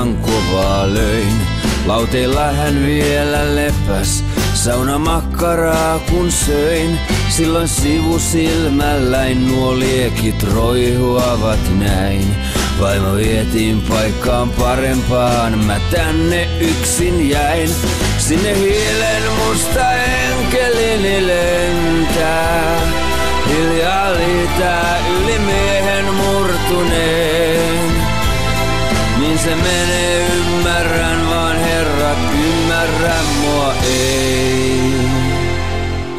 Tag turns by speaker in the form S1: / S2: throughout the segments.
S1: liian kovaa löin. Lauteilla hän vielä lepäs, saunamakkaraa kun söin. Silloin sivusilmälläin nuo liekit roihuavat näin. Vaimo vietiin paikkaan parempaan, mä tänne yksin jäin. Sinne hiilen musta enkelini lentää, hiljaa liitää yli miehen murtuneen. Niin se menee, ymmärrän vaan herrat, ymmärrä mua ei.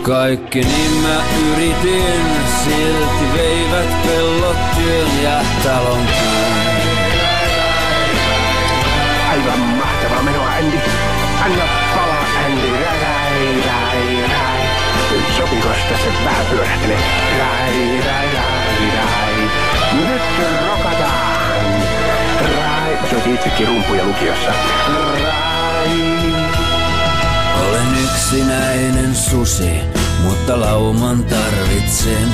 S1: Kaikki niin mä yritin, silti veivät pellot työn ja talon päin.
S2: Aivan mahtavaa menoa, Andy. Anna palaa, Andy. Rai. Sopikos tässä vähän pyörähtelee? Rai. Nyt rokataan. Rai. Se on itsekin rumpuja lukiossa. Rai.
S1: Olen yksinäinen susi, mutta lauman tarvitsen.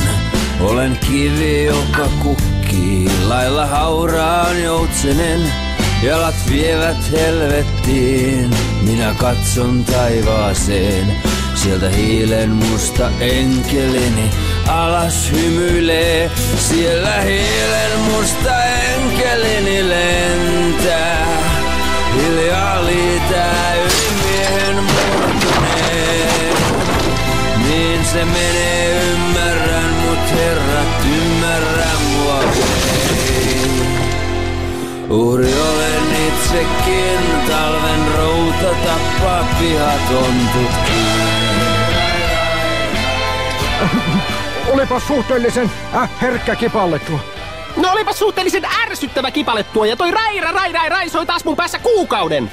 S1: Olen kivi, joka kukkii, lailla hauraan joutsenen. Jalat vievät helvettiin, minä katson taivaaseen. Sieltä hiilen musta enkelini alas hymyilee. Siellä hiilen musta enkelini lentää, hiljaa liitää yli miehen murtuneen. Niin se menee, ymmärrän, mut herrat, ymmärrä mua ei. Uhri olen itsekin, talven routa tappaa pihatontutkin.
S3: Olipa suhteellisen herkkä kipallettua.
S4: No olipa suhteellisen ärsyttävä kipallettua ja toi rai soi taas mun päässä kuukauden.